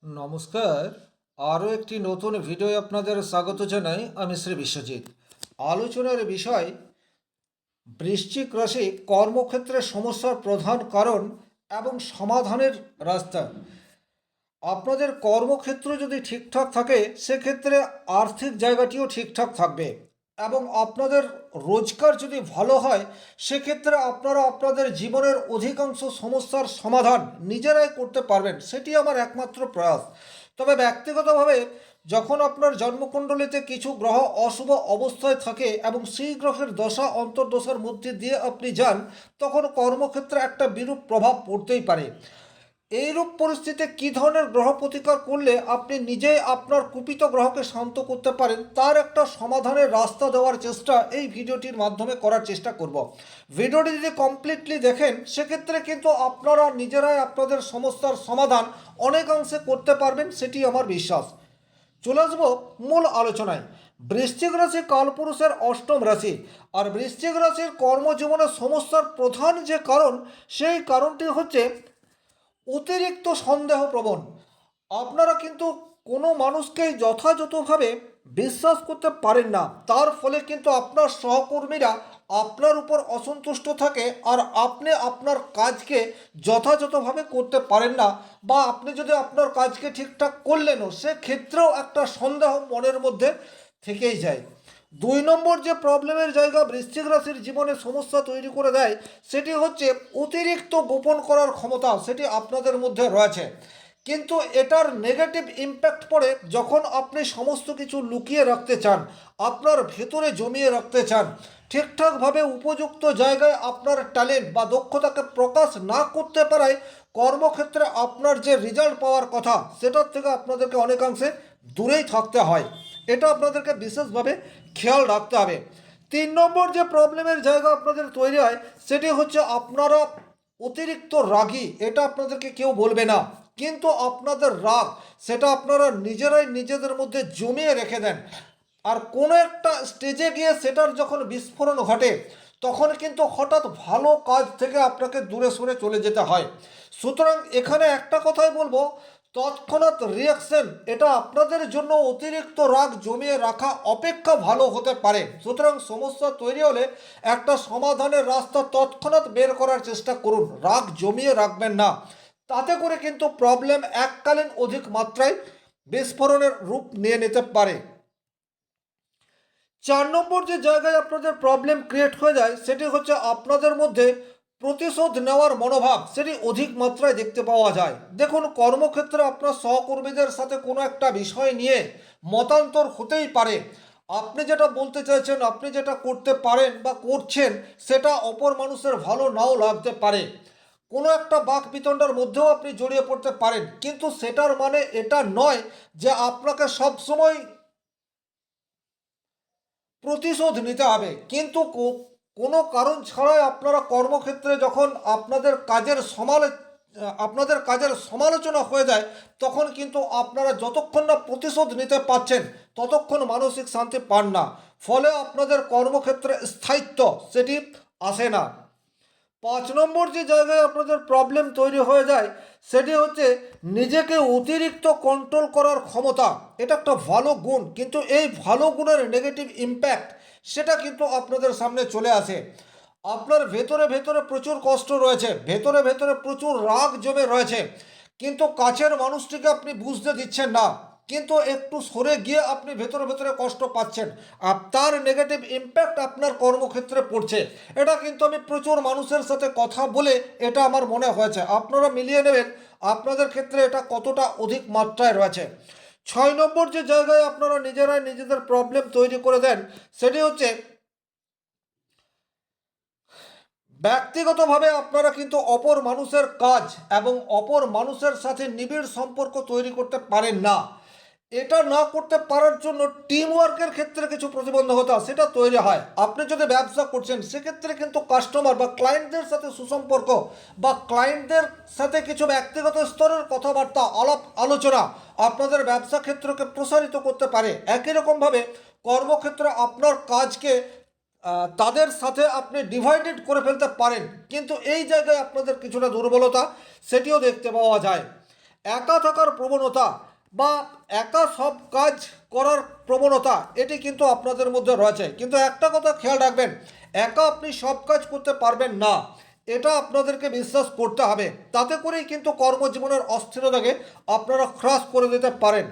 নমস্কার। আরও একটি নতুন ভিডিও আপনাদের স্বাগত জানাই। আমি শ্রী বিশ্বজিৎ। আলোচনার বিষয় বৃশ্চিক রাশি কর্মক্ষেত্রে সমস্যার প্রধান কারণ এবং সমাধানের রাস্তা। আপনাদের কর্মক্ষেত্র যদি ঠিকঠাক থাকে সেক্ষেত্রে আর্থিক জায়গাটিও ঠিকঠাক থাকবে এবং আপনাদের রোজগার যদি ভালো হয় সেক্ষেত্রে আপনারা আপনাদের জীবনের অধিকাংশ সমস্যার সমাধান নিজেরাই করতে পারবেন, সেটি আমার একমাত্র প্রয়াস। তবে ব্যক্তিগতভাবে যখন আপনার জন্মকুণ্ডলিতে কিছু গ্রহ অশুভ অবস্থায় থাকে এবং সেই গ্রহের দশা অন্তর্দশার মধ্যে দিয়ে আপনি যান, তখন কর্মক্ষেত্রে একটা বিরূপ প্রভাব পড়তেই পারে। এইরূপ পরিস্থিতিতে কী ধরনের গ্রহ প্রতিকার করলে আপনি নিজেই আপনার কুপিত গ্রহকে শান্ত করতে পারেন তার একটা সমাধানের রাস্তা দেওয়ার চেষ্টা এই ভিডিওটির মাধ্যমে করার চেষ্টা করব। ভিডিওটি যদি কমপ্লিটলি দেখেন সেক্ষেত্রে কিন্তু আপনারা নিজেরাই আপনাদের সমস্যার সমাধান অনেকাংশে করতে পারবেন, সেটি আমার বিশ্বাস। চলে আসবো মূল আলোচনায়। বৃশ্চিক রাশি কালপুরুষের অষ্টম রাশি, আর বৃশ্চিক রাশির কর্মজীবনের সমস্যার প্রধান যে কারণ সেই কারণটি হচ্ছে অতিরিক্ত সন্দেহপ্রবণ। আপনারা কিন্তু কোনো মানুষকেই যথাযথভাবে বিশ্বাস করতে পারেন না, তার ফলে কিন্তু আপনার সহকর্মীরা আপনার উপর অসন্তুষ্ট থাকে আর আপনি আপনার কাজকে যথাযথভাবে করতে পারেন না, বা আপনি যদি আপনার কাজকে ঠিকঠাক করলেনও সেক্ষেত্রেও একটা সন্দেহ মনের মধ্যে থেকেই যায়। 2 নম্বর যে প্রবলেমের জায়গা বৃশ্চিক রাশির জীবনে সমস্যা তৈরি করে দেয় সেটি হচ্ছে অতিরিক্ত গোপন করার ক্ষমতা, সেটি আপনাদের মধ্যে রয়েছে। কিন্তু এটার নেগেটিভ ইম্প্যাক্ট পড়ে যখন আপনি সমস্ত কিছু লুকিয়ে রাখতে চান, আপনার ভেতরে জমিয়ে রাখতে চান, ঠিকঠাকভাবে উপযুক্ত জায়গায় আপনার ট্যালেন্ট বা দক্ষতাকে প্রকাশ না করতে পারায় কর্মক্ষেত্রে আপনার যে রেজাল্ট পাওয়ার কথা সেটার থেকে আপনাদেরকে অনেকাংশে দূরেই থাকতে হয়। এটা আপনাদেরকে বিশেষভাবে খেয়াল রাখতে হবে। 3 নম্বর যে প্রবলেমের জায়গা আপনাদের তৈরি হয় সেটি হচ্ছে আপনারা অতিরিক্ত রাগী। এটা আপনাদেরকে কেউ বলবে না, কিন্তু আপনাদের রাগ সেটা আপনারা নিজেরাই নিজেদের মধ্যে জমিয়ে রেখে দেন, আর কোনো একটা স্টেজে গিয়ে সেটার যখন বিস্ফোরণ ঘটে তখন কিন্তু হঠাৎ ভালো কাজ থেকে আপনাকে দূরে সরে চলে যেতে হয়। সুতরাং এখানে একটা কথাই বলবো, তৎক্ষণাৎ রিয়াকশন এটা আপনাদের জন্য অতিরিক্ত রাগ জমিয়ে রাখা অপেক্ষা ভালো হতে পারে। সুতরাং সমস্যা তৈরি হলে একটা সমাধানের রাস্তা তৎক্ষণাৎ বের করার চেষ্টা করুন, রাগ জমিয়ে রাখবেন না। তাতে করে কিন্তু প্রবলেম এককালীন অধিক মাত্রায় বিস্ফোরণের রূপ নিয়ে নিতে পারে। 4 নম্বর যে জায়গায় আপনাদের প্রবলেম ক্রিয়েট হয়ে যায় সেটি হচ্ছে আপনাদের মধ্যে প্রতিশোধ নেওয়ার মনোভাব, সেটি অধিক মাত্রায় দেখতে পাওয়া যায়। দেখুন, কর্মক্ষেত্রে আপনার সহকর্মীদের সাথে কোনো একটা বিষয় নিয়ে মতান্তর হতেই পারে। আপনি যেটা বলতে চাইছেন, আপনি যেটা করতে পারেন বা করছেন সেটা অপর মানুষের ভালো নাও লাগতে পারে। কোনো একটা বাক বিতণ্ডার মধ্যেও আপনি জড়িয়ে পড়তে পারেন, কিন্তু সেটার মানে এটা নয় যে আপনাকে সবসময় প্রতিশোধ নিতে হবে। কিন্তু কোনো কারণ ছাড়াই আপনারা কর্মক্ষেত্রে যখন আপনাদের কাজের সমালোচনা হয়ে যায় তখন কিন্তু আপনারা যতক্ষণ না প্রতিশোধ নিতে পারছেন ততক্ষণ মানসিক শান্তি পান না, ফলে আপনাদের কর্মক্ষেত্রে স্থায়িত্ব সেটি আসে না। 5 নম্বর যে জায়গায় আপনাদের প্রবলেম তৈরি হয়ে যায় সেটি হচ্ছে নিজেকে অতিরিক্ত কন্ট্রোল করার ক্ষমতা। এটা একটা ভালো গুণ, কিন্তু এই ভালো গুণের নেগেটিভ ইম্প্যাক্ট সেটা কিন্তু আপনাদের সামনে চলে আসে। আপনার ভেতরে ভেতরে প্রচুর কষ্ট রয়েছে, ভেতরে ভেতরে প্রচুর রাগ জমে রয়েছে, কিন্তু কাছের মানুষটিকে আপনি বুঝতে দিচ্ছেন না, কিন্তু একটু সরে গিয়ে আপনি ভেতরে ভেতরে কষ্ট পাচ্ছেন, আর তার নেগেটিভ ইম্প্যাক্ট আপনার কর্মক্ষেত্রে পড়ছে। এটা কিন্তু আমি প্রচুর মানুষের সাথে কথা বলে এটা আমার মনে হয়েছে, আপনারা মিলিয়ে নেবেন আপনাদের ক্ষেত্রে এটা কতটা অধিক মাত্রায় রয়েছে। 6 নম্বর যে জায়গায় আপনারা নিজেরাই নিজেদের প্রবলেম তৈরি করে দেন সেটি হচ্ছে ব্যক্তিগতভাবে আপনারা কিন্তু অপর মানুষের কাজ এবং অপর মানুষের সাথে নিবিড় সম্পর্ক তৈরি করতে পারেন না। এটা না করতে পারার জন্য টিম ওয়ার্কের ক্ষেত্রে কিছু প্রতিবন্ধকতা সেটা তৈরি হয়। আপনি যদি ব্যবসা করছেন সেক্ষেত্রে কিন্তু কাস্টমার বা ক্লায়েন্টদের সাথে সুসম্পর্ক বা ক্লায়েন্টদের সাথে কিছু ব্যক্তিগত স্তরের কথাবার্তা আলাপ আলোচনা আপনাদের ব্যবসা ক্ষেত্রকে প্রসারিত করতে পারে। একই রকমভাবে কর্মক্ষেত্রে আপনার কাজকে তাদের সাথে আপনি ডিভাইডেড করে ফেলতে পারেন, কিন্তু এই জায়গায় আপনাদের কিছুটা দুর্বলতা সেটিও দেখতে পাওয়া যায়। একা থাকার প্রবণতা বা একা সব কাজ করার প্রবণতা এটি কিন্তু আপনাদের মধ্যে রয়েছে। কিন্তু একটা কথা খেয়াল রাখবেন, একা আপনি সব কাজ করতে পারবেন না, এটা আপনাদেরকে বিশ্বাস করতে হবে। তাতে করেই কিন্তু কর্মজীবনের অস্থিরতাকে আপনারা হ্রাস করে দিতে পারেন।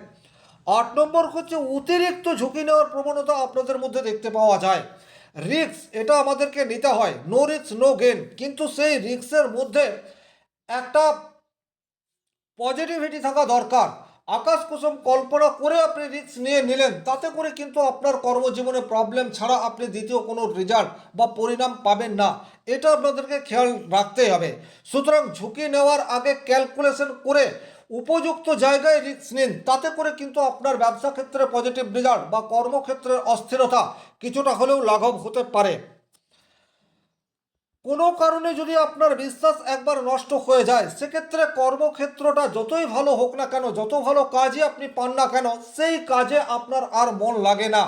8 নম্বর হচ্ছে অতিরিক্ত ঝুঁকি নেওয়ার প্রবণতা আপনাদের মধ্যে দেখতে পাওয়া যায়। রিস্ক এটা আমাদেরকে নিতে হয়, নো রিস্ক নো গেন, কিন্তু সেই রিস্কের মধ্যে একটা পজিটিভিটি থাকা দরকার। আকাশ কুসুম কল্পনা করে আপনি রিস্ক নিয়ে নিলেন, তাতে করে কিন্তু আপনার কর্মজীবনে প্রবলেম ছাড়া আপনি দ্বিতীয় কোনো রেজাল্ট বা পরিণাম পাবেন না, এটা আপনাদেরকে খেয়াল রাখতেই হবে। সুতরাং ঝুঁকি নেওয়ার আগে ক্যালকুলেশন করে উপযুক্ত জায়গায় রিস্ক নিন, তাতে করে কিন্তু আপনার ব্যবসা ক্ষেত্রে পজিটিভ রেজাল্ট বা কর্মক্ষেত্রের অস্থিরতা কিছুটা হলেও লাঘব হতে পারে। কোনো কারণে যদি আপনার বিশ্বাস একবার নষ্ট হয়ে যায়, সেক্ষেত্রে কর্মক্ষেত্রটা যতই ভালো হোক না কেন, যত ভালো কাজই আপনি পান না কেন, সেই কাজে আপনার আর মন লাগে না।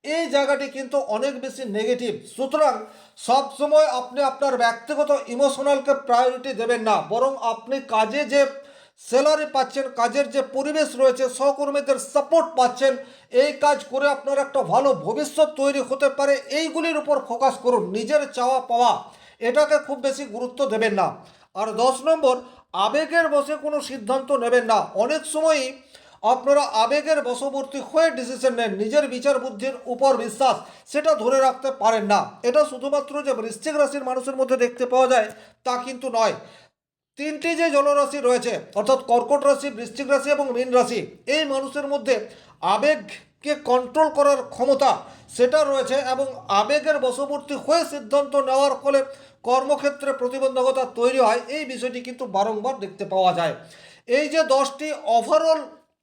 এই জায়গাটি কিন্তু অনেক বেশি নেগেটিভ। সুতরাং সবসময় আপনি আপনার ব্যক্তিগত ইমোশনালকে প্রায়োরিটি দেবেন না, বরং আপনি কাজে যে স্যালারি পাচ্ছেন, কাজের যে পরিবেশ রয়েছে, সহকর্মীদের সাপোর্ট পাচ্ছেন, এই কাজ করে আপনার একটা ভালো ভবিষ্যৎ তৈরি হতে পারে, এইগুলির উপর ফোকাস করুন। নিজের চাওয়া পাওয়া এটাকে খুব বেশি গুরুত্ব দেবেন না। আর 10 নম্বর, আবেগের বশে কোনো সিদ্ধান্ত নেবেন না। অনেক সময়ই আপনারা আবেগের বশবর্তী হয়ে ডিসিশন নেন, নিজের বিচার বুদ্ধির উপর বিশ্বাস সেটা ধরে রাখতে পারেন না। এটা শুধুমাত্র যে বৃশ্চিক রাশির মানুষের মধ্যে দেখতে পাওয়া যায় তা কিন্তু নয়। তিনটি যে জলরাশি রয়েছে, অর্থাৎ কর্কট রাশি, বৃশ্চিক রাশি এবং মীন রাশি, এই মানুষের মধ্যে আবেগকে কন্ট্রোল করার ক্ষমতা সেটা রয়েছে, এবং আবেগের বশবর্তী হয়ে সিদ্ধান্ত নেওয়ার ফলে কর্মক্ষেত্রে প্রতিবন্ধকতা তৈরি হয়, এই বিষয়টি কিন্তু বারংবার দেখতে পাওয়া যায়। এই যে 10টি ওভারঅল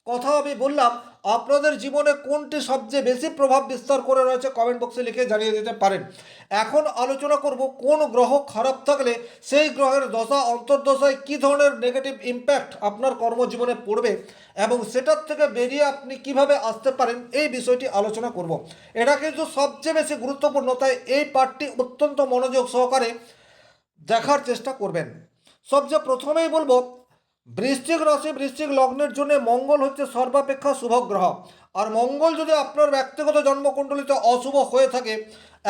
কথা আমি বললাম, আপনাদের জীবনে কোনটি সবচেয়ে বেশি প্রভাব বিস্তার করে রয়েছে কমেন্ট বক্সে লিখে জানিয়ে দিতে পারেন। এখন আলোচনা করব কোন গ্রহ খারাপ থাকলে সেই গ্রহের দশা অন্তর্দশায় কী ধরনের নেগেটিভ ইম্প্যাক্ট আপনার কর্মজীবনে পড়বে এবং সেটার থেকে বেরিয়ে আপনি কিভাবে আসতে পারেন, এই বিষয়টি আলোচনা করব। এটা কিন্তু সবচেয়ে বেশি গুরুত্বপূর্ণ, তাই এই পাঠটি অত্যন্ত মনোযোগ সহকারে দেখার চেষ্টা করবেন। সবচেয়ে প্রথমেই বলবো, বৃশ্চিক রাশি বৃশ্চিক লগ্নের জন্য মঙ্গল হচ্ছে সর্বাপেক্ষা শুভ গ্রহ। আর মঙ্গল যদি আপনার ব্যক্তিগত জন্মকুণ্ডলিতে অশুভ হয়ে থাকে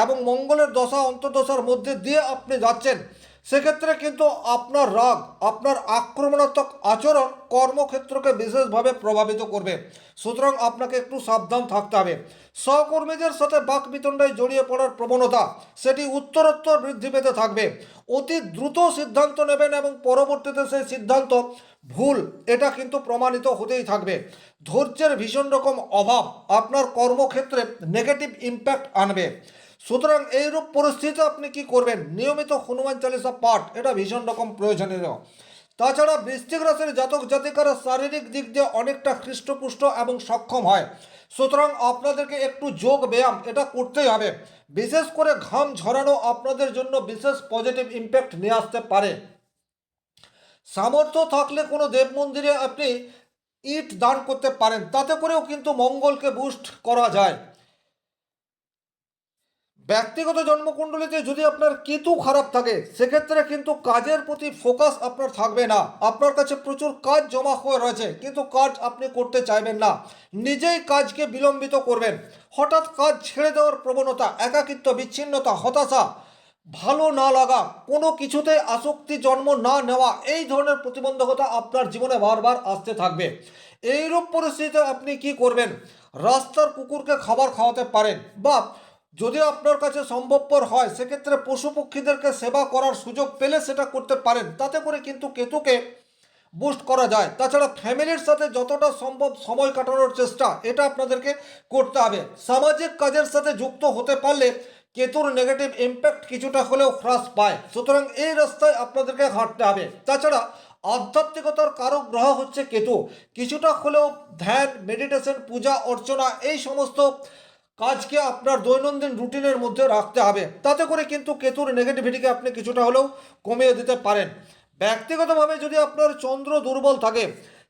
এবং মঙ্গলের দশা অন্তর্দশার মধ্যে দিয়ে আপনি যাচ্ছেন, সেক্ষেত্রে কিন্তু আপনার রাগ, আপনার আক্রমণাত্মক আচরণ কর্মক্ষেত্রকে বিশেষভাবে প্রভাবিত করবে। সুতরাং আপনাকে একটু সাবধান থাকতে হবে। সহকর্মীদের সাথে বাকবিতণ্ডায় জড়িয়ে পড়ার প্রবণতা সেটি উত্তরোত্তর বৃদ্ধি পেতে থাকবে। অতি দ্রুত সিদ্ধান্ত নেবেন এবং পরবর্তীতে সেই সিদ্ধান্ত ভুল, এটা কিন্তু প্রমাণিত হতেই থাকবে। ধৈর্যের ভীষণ রকম অভাব আপনার কর্মক্ষেত্রে নেগেটিভ ইম্প্যাক্ট আনবে। সুতরাং এইরূপ পরিস্থিতিতে আপনি কি করবেন, নিয়মিত হনুমান চালিসা পাঠ এটা ভীষণ রকম প্রয়োজনীয়। তাছাড়া বৃশ্চিক রাশির জাতক জাতিকারা শারীরিক দিক দিয়ে অনেকটা হৃষ্টপুষ্ট এবং সক্ষম হয়। সুতরাং আপনাদেরকে একটু যোগ ব্যায়াম এটা করতেই হবে। বিশেষ করে ঘাম ঝরানো আপনাদের জন্য বিশেষ পজিটিভ ইম্প্যাক্ট নিয়ে আসতে পারে। সামর্থ্য থাকলে কোনো দেব মন্দিরে আপনি ইট দান করতে পারেন, তাতে করেও কিন্তু মঙ্গলকে বুস্ট করা যায়। ব্যক্তিগত জন্মকুণ্ডলিতে যদি আপনার কেতু খারাপ থাকে, সেক্ষেত্রে কিন্তু কাজের প্রতি ফোকাস আপনার থাকবে না। আপনার কাছে প্রচুর কাজ জমা হয়ে রয়েছে, কিন্তু কাজ আপনি করতে চাইবেন না, নিজেই কাজকে বিলম্বিত করবেন। হঠাৎ কাজ ছেড়ে দেওয়ার প্রবণতা, একাকিত্ব, বিচ্ছিন্নতা, হতাশা, ভালো না লাগা, কোনো কিছুতে আসক্তি জন্ম না নেওয়া, এই ধরনের প্রতিবন্ধকতা আপনার জীবনে বারবার আসতে থাকবে। এইরূপ পরিস্থিতিতে আপনি কি করবেন, রাস্তার কুকুরকে খাবার খাওয়াতে পারেন, বা যদি আপনার কাছে সম্ভবপর হয় সেক্ষেত্রে পশু পক্ষীদেরকে সেবা করার সুযোগ পেলে সেটা করতে পারেন। তাতে করে কিন্তু কেতুকে বুস্ট করা যায়। তাছাড়া ফ্যামিলির সাথে যতটা সম্ভব সময় কাটানোর চেষ্টা এটা আপনাদেরকে করতে হবে। সামাজিক কাজের সাথে যুক্ত হতে পারলে কেতুর নেগেটিভ ইম্প্যাক্ট কিছুটা হলেও হ্রাস পায়। সুতরাং এই রাস্তায় আপনাদেরকে হাঁটতে হবে। তাছাড়া আধ্যাত্মিকতার কারক গ্রহ হচ্ছে কেতু। কিছুটা হলেও ধ্যান, মেডিটেশন, পূজা অর্চনা, এই সমস্ত কাজকে আপনার দৈনন্দিন রুটিনের মধ্যে রাখতে হবে। তাতে করে কিন্তু কেতুর নেগেটিভিটিকে আপনি কিছুটা হলেও কমিয়ে দিতে পারেন। ব্যক্তিগতভাবে যদি আপনার চন্দ্র দুর্বল থাকে,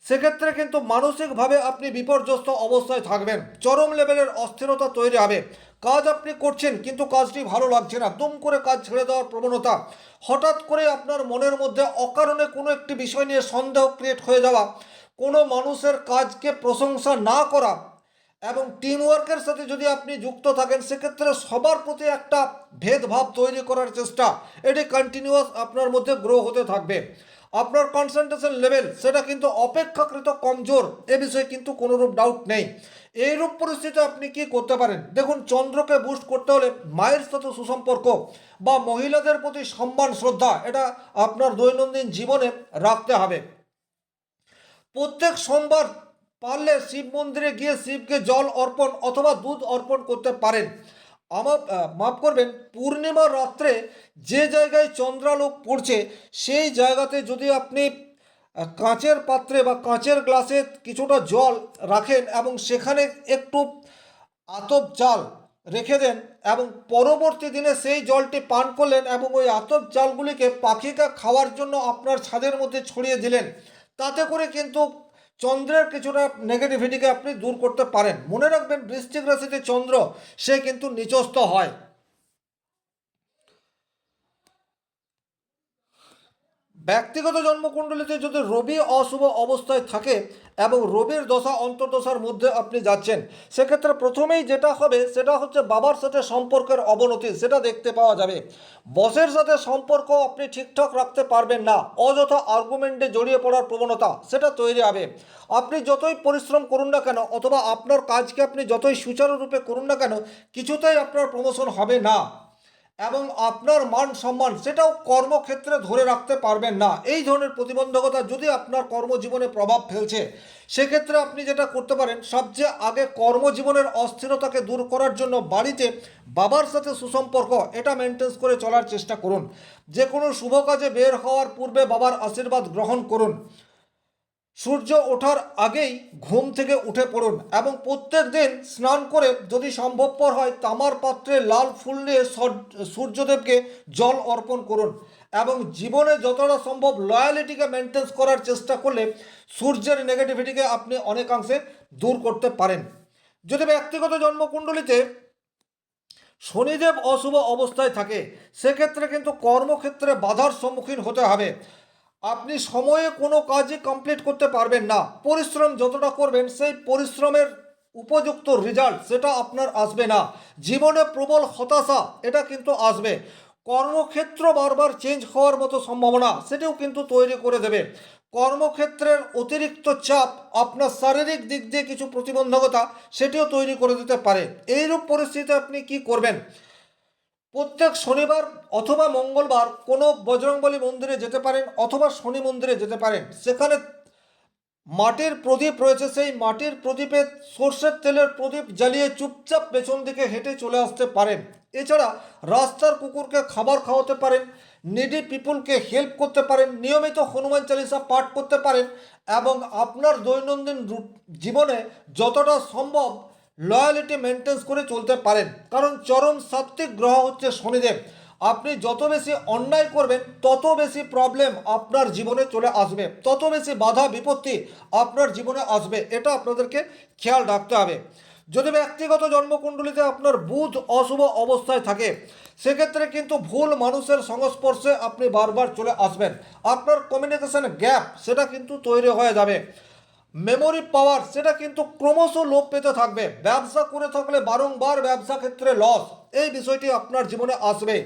সেক্ষেত্রে কিন্তু মানসিকভাবে আপনি বিপর্যস্ত অবস্থায় থাকবেন, চরম লেভেলের অস্থিরতা তৈরি হবে। কাজ আপনি করছেন কিন্তু কাজটি ভালো লাগছে না, দুম করে কাজ ছেড়ে দেওয়ার প্রবণতা, হঠাৎ করে আপনার মনের মধ্যে অকারণে কোনো একটি বিষয় নিয়ে সন্দেহ ক্রিয়েট হয়ে যাওয়া, কোনো মানুষের কাজকে প্রশংসা না করা এবং টিমওয়ার্কের সাথে যদি আপনি যুক্ত থাকেন, সেক্ষেত্রে সবার প্রতি একটা ভেদভাব তৈরি করার চেষ্টা, এটি কন্টিনিউয়াস আপনার মধ্যে গ্রো হতে থাকবে। আপনার কনসেন্ট্রেশন লেভেল সেটা কিন্তু অপেক্ষাকৃত কমজোর, এ বিষয়ে কিন্তু কোনোরূপ ডাউট নেই। এইরূপ পরিস্থিতিতে আপনি কি করতে পারেন? দেখুন, চন্দ্রকে বুস্ট করতে হলে মায়ের সাথে সুসম্পর্ক বা মহিলাদের প্রতি সম্মান শ্রদ্ধা, এটা আপনার দৈনন্দিন জীবনে রাখতে হবে। প্রত্যেক সোমবার পারলে শিব মন্দিরে গিয়ে শিবকে জল অর্পণ অথবা দুধ অর্পণ করতে পারেন। মাফ করবেন, পূর্ণিমার রাত্রে যে জায়গায় চন্দ্রালোক পড়ছে সেই জায়গাতে যদি আপনি কাঁচের পাত্রে বা কাঁচের গ্লাসে কিছুটা জল রাখেন এবং সেখানে একটু আতপ চাল রেখে দেন এবং পরবর্তী দিনে সেই জলটি পান করলেন এবং ওই আতপ চালগুলিকে পাখিকে খাওয়ার জন্য আপনার ছাদের মধ্যে ছড়িয়ে দিলেন, তাতে করে কিন্তু চন্দ্রের কিছুটা নেগেটিভিটিকে আপনি দূর করতে পারেন। মনে রাখবেন, বৃশ্চিক রাশিতে চন্দ্র সে কিন্তু নিচস্থ হয়। ব্যক্তিগত জন্মকুণ্ডলিতে যদি রবি অশুভ অবস্থায় থাকে এবং রবির দশা অন্তর্দশার মধ্যে আপনি যাচ্ছেন, সেক্ষেত্রে প্রথমেই যেটা হবে সেটা হচ্ছে বাবার সাথে সম্পর্কের অবনতি, সেটা দেখতে পাওয়া যাবে। বসের সাথে সম্পর্ক আপনি ঠিকঠাক রাখতে পারবেন না, অযথা আর্গুমেন্টে জড়িয়ে পড়ার প্রবণতা সেটা তৈরি হবে। আপনি যতই পরিশ্রম করুন না কেন অথবা আপনার কাজকে আপনি যতই সুচারুরূপে করুন না কেন, কিছুতেই আপনার প্রমোশন হবে না এবং আপনার মান সম্মান সেটাও কর্মক্ষেত্রে ধরে রাখতে পারবেন না। এই ধরনের প্রতিবন্ধকতা যদি আপনার কর্মজীবনে প্রভাব ফেলছে, সেক্ষেত্রে আপনি যেটা করতে পারেন, সবচেয়ে আগে কর্মজীবনের অস্থিরতাকে দূর করার জন্য বাড়িতে বাবার সাথে সুসম্পর্ক এটা মেনটেন করে চলার চেষ্টা করুন। যে কোনো শুভ কাজে বের হওয়ার পূর্বে বাবার আশীর্বাদ গ্রহণ করুন। সূর্য ওঠার আগেই ঘুম থেকে উঠে পড়ুন এবং প্রত্যেক দিন স্নান করে যদি সম্ভবপর হয় তামার পাত্রে লাল ফুল নিয়ে সূর্যদেবকে জল অর্পণ করুন এবং জীবনে যতটা সম্ভব লয়ালিটিকে মেনটেন করার চেষ্টা করলে সূর্যের নেগেটিভিটিকে আপনি অনেকাংশে দূর করতে পারেন। যদি ব্যক্তিগত জন্মকুণ্ডলিতে শনিদেব অশুভ অবস্থায় থাকে, সেক্ষেত্রে কিন্তু কর্মক্ষেত্রে বাধার সম্মুখীন হতে হবে। আপনি সময়ে কোনো কাজই কমপ্লিট করতে পারবেন না। পরিশ্রম যতটা করবেন সেই পরিশ্রমের উপযুক্ত রেজাল্ট সেটা আপনার আসবে না। জীবনে প্রবল হতাশা এটা কিন্তু আসবে। কর্মক্ষেত্র বারবার চেঞ্জ হওয়ার মতো সম্ভাবনা সেটাও কিন্তু তৈরি করে দেবে। কর্মক্ষেত্রের অতিরিক্ত চাপ আপনার শারীরিক দিক দিয়ে কিছু প্রতিবন্ধকতা সেটিও তৈরি করে দিতে পারে। এইরূপ পরিস্থিতিতে আপনি কি করবেন? প্রত্যেক শনিবার অথবা মঙ্গলবার কোনো বজরংবলী মন্দিরে যেতে পারেন অথবা শনি মন্দিরে যেতে পারেন। সেখানে মাটির প্রদীপ রয়েছে, সেই মাটির প্রদীপে সর্ষের তেলের প্রদীপ জ্বালিয়ে চুপচাপ পেছন দিকে হেঁটে চলে আসতে পারেন। এছাড়া রাস্তার কুকুরকে খাবার খাওয়াতে পারেন, নিডি পিপুলকে হেল্প করতে পারেন, নিয়মিত হনুমান চালিসা পাঠ করতে পারেন এবং আপনার দৈনন্দিন জীবনে যতটা সম্ভব লয়ালিটি মেনটেন করে চলতে পারেন। কারণ চরম সাত্ত্বিক গ্রহ হচ্ছে শনিদেব। আপনি যত বেশি অন্যায় করবেন তত বেশি প্রবলেম আপনার জীবনে চলে আসবে, তত বেশি বাধা বিপত্তি আপনার জীবনে আসবে, এটা আপনাদেরকে খেয়াল রাখতে হবে। যদি ব্যক্তিগত জন্মকুণ্ডলিতে আপনার বুধ অশুভ অবস্থায় থাকে, সেক্ষেত্রে কিন্তু ভুল মানুষের সংস্পর্শে আপনি বারবার চলে আসবেন। আপনার কমিউনিকেশন গ্যাপ সেটা কিন্তু তৈরি হয়ে যাবে। মেমোরি পাওয়ার সেটা কিন্তু ক্রমশ লোপ পেতে থাকবে। ব্যবসা করে থাকলে বারংবার ব্যবসা ক্ষেত্রে লস, এই বিষয়টি আপনার জীবনে আসবে।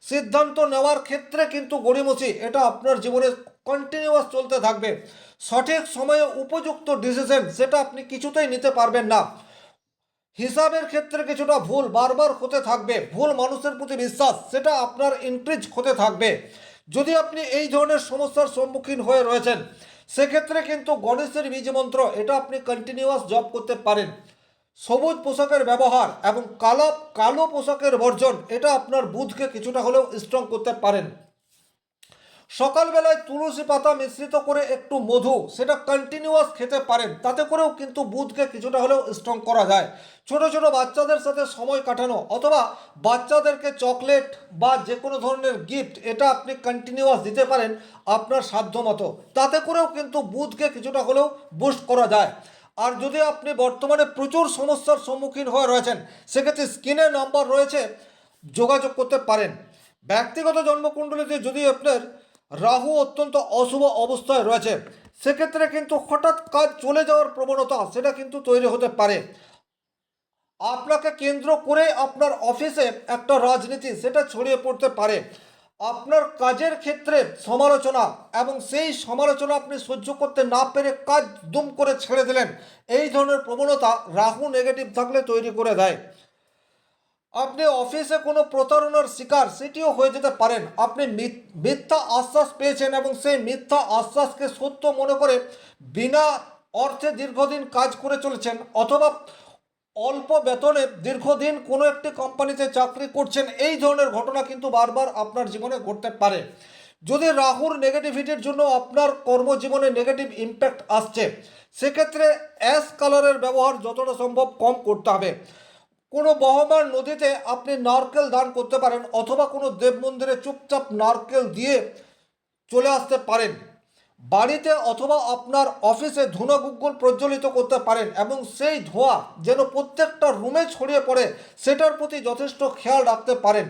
সিদ্ধান্ত নেওয়ার ক্ষেত্রে কিন্তু গড়িমসি এটা আপনার জীবনে কন্টিনিউয়াস চলতে থাকবে। সঠিক সময়ে উপযুক্ত ডিসিশন সেটা আপনি কিছুতেই নিতে পারবেন না। হিসাবের ক্ষেত্রে কিছুটা ভুল বারবার হতে থাকবে। ভুল মানুষের প্রতি বিশ্বাস সেটা আপনার ইনক্রিজ হতে থাকবে। যদি আপনি এই ধরনের সমস্যার সম্মুখীন হয়ে রয়েছেন, সেক্ষেত্রে কিন্তু গণেশের বীজ মন্ত্র এটা আপনি কন্টিনিউয়াস জপ করতে পারেন। সবুজ পোশাকের ব্যবহার এবং কালো পোশাকের বর্জন এটা আপনার বুধকে কিছুটা হলেও স্ট্রং করতে পারেন। সকালবেলায় তুলসী পাতা মিশ্রিত করে একটু মধু সেটা কন্টিনিউয়াস খেতে পারেন, তাতে করেও কিন্তু বুধকে কিছুটা হলেও স্ট্রং করা যায়। ছোট ছোট বাচ্চাদের সাথে সময় কাটানো অথবা বাচ্চাদেরকে চকলেট বা যে কোনো ধরনের গিফট এটা আপনি কন্টিনিউয়াস দিতে পারেন আপনার সাধ্য মতো, তাতে করেও কিন্তু বুধকে কিছুটা হলেও বুস্ট করা যায়। আর যদি আপনি বর্তমানে প্রচুর সমস্যার সম্মুখীন হয়ে রয়েছেন, সেক্ষেত্রে স্ক্রিনে নাম্বার রয়েছে, যোগাযোগ করতে পারেন। ব্যক্তিগত জন্মকুণ্ডলিতে যদি আপনার রাহু অত্যন্ত অশুভ অবস্থায় রয়েছে, সেক্ষেত্রে কিন্তু হঠাৎ কাজ চলে যাওয়ার প্রবণতা সেটা কিন্তু তৈরি হতে পারে। আপনাকে কেন্দ্র করে আপনার অফিসে একটা রাজনীতি সেটা ছড়িয়ে পড়তে পারে। আপনার কাজের ক্ষেত্রে সমালোচনা, এবং সেই সমালোচনা আপনি সহ্য করতে না পেরে কাজ দুম করে ছেড়ে দিলেন, এই ধরনের প্রবণতা রাহু নেগেটিভ থাকলে তৈরি করে দেয়। আপনি অফিসে কোনো প্রতারণার শিকার সেটিও হয়ে যেতে পারেন। আপনি মিথ্যা আশ্বাস পেয়েছেন এবং সেই মিথ্যা আশ্বাসকে সত্য মনে করে বিনা অর্থে দীর্ঘদিন কাজ করে চলেছেন, অথবা অল্প বেতনে দীর্ঘদিন কোনো একটি কোম্পানিতে চাকরি করছেন। এই ধরনের ঘটনা কিন্তু বারবার আপনার জীবনে ঘটতে পারে। যদি রাহুর নেগেটিভিটির জন্য আপনার কর্মজীবনে নেগেটিভ ইম্প্যাক্ট আসছে, সেক্ষেত্রে অ্যাশ কালারের ব্যবহার যতটা সম্ভব কম করতে হবে। কোনো বহমান নদীতে আপনি নারকেল দান করতে পারেন, অথবা কোনো দেব মন্দিরে চুপচাপ নারকেল দিয়ে চলে আসতে পারেন। বাড়িতে অথবা আপনার অফিসে ধুনো গুগ্গল প্রজ্বলিত করতে পারেন, এবং সেই ধোঁয়া যেন প্রত্যেকটা রুমে ছড়িয়ে পড়ে সেটার প্রতি যথেষ্ট খেয়াল রাখতে পারেন।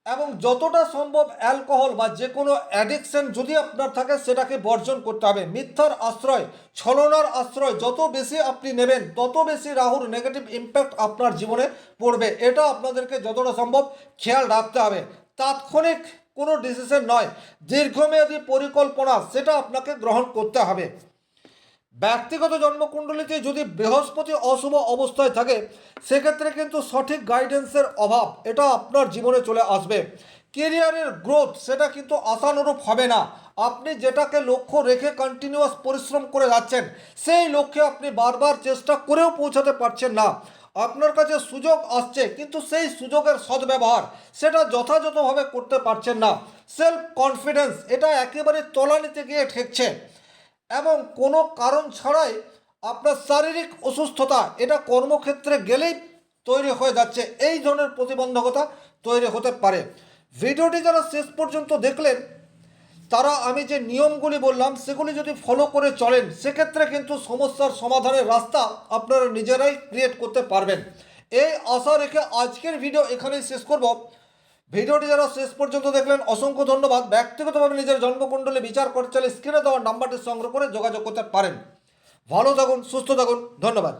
এবং যতটা সম্ভব অ্যালকোহল বা যে কোনো অ্যাডিকশন যদি আপনার থাকে সেটাকে বর্জন করতে হবে। মিথ্যার আশ্রয়, ছলনার আশ্রয় যত বেশি আপনি নেবেন, তত বেশি রাহুর নেগেটিভ ইম্প্যাক্ট আপনার জীবনে পড়বে। এটা আপনাদেরকে যতটা সম্ভব খেয়াল রাখতে হবে। তাৎক্ষণিক কোনো ডিসিশন নয়, দীর্ঘমেয়াদী পরিকল্পনা সেটা আপনাকে গ্রহণ করতে হবে। ব্যক্তিগত জন্মকুণ্ডলিতে যদি বৃহস্পতি অশুভ অবস্থায় থাকে, সেক্ষেত্রে কিন্তু সঠিক গাইডেন্সের অভাব এটা আপনার জীবনে চলে আসবে। কেরিয়ারের গ্রোথ সেটা কিন্তু আশানুরূপ হবে না। আপনি যেটাকে লক্ষ্য রেখে কন্টিনিউয়াস পরিশ্রম করে যাচ্ছেন, সেই লক্ষ্যে আপনি বারবার চেষ্টা করেও পৌঁছাতে পারছেন না। আপনার কাছে সুযোগ আসছে, কিন্তু সেই সুযোগের সদ্ব্যবহার সেটা যথাযথভাবে করতে পারছেন না। সেলফ কনফিডেন্স এটা একেবারে তলানিতে গিয়ে ঠেকছে, এবং কোনো কারণ ছাড়াই আপনার শারীরিক অসুস্থতা এটা কর্মক্ষেত্রে গেলেই তৈরি হয়ে যাচ্ছে। এই ধরনের প্রতিবন্ধকতা তৈরি হতে পারে। ভিডিওটি যারা শেষ পর্যন্ত দেখলেন, তারা আমি যে নিয়মগুলি বললাম সেগুলি যদি ফলো করে চলেন, সেক্ষেত্রে কিন্তু সমস্যার সমাধানের রাস্তা আপনারা নিজেরাই ক্রিয়েট করতে পারবেন। এই আশা রেখে আজকের ভিডিও এখানেই শেষ করব। ভিডিওটি যারা শেষ পর্যন্ত দেখলেন অসংখ্য ধন্যবাদ। ব্যক্তিগতভাবে নিজের জন্মকুণ্ডলী বিচার করতে চাইলে স্ক্রিনে দেওয়া নাম্বারটি সংগ্রহ করে যোগাযোগ করতে পারেন। ভালো থাকুন, সুস্থ থাকুন, ধন্যবাদ।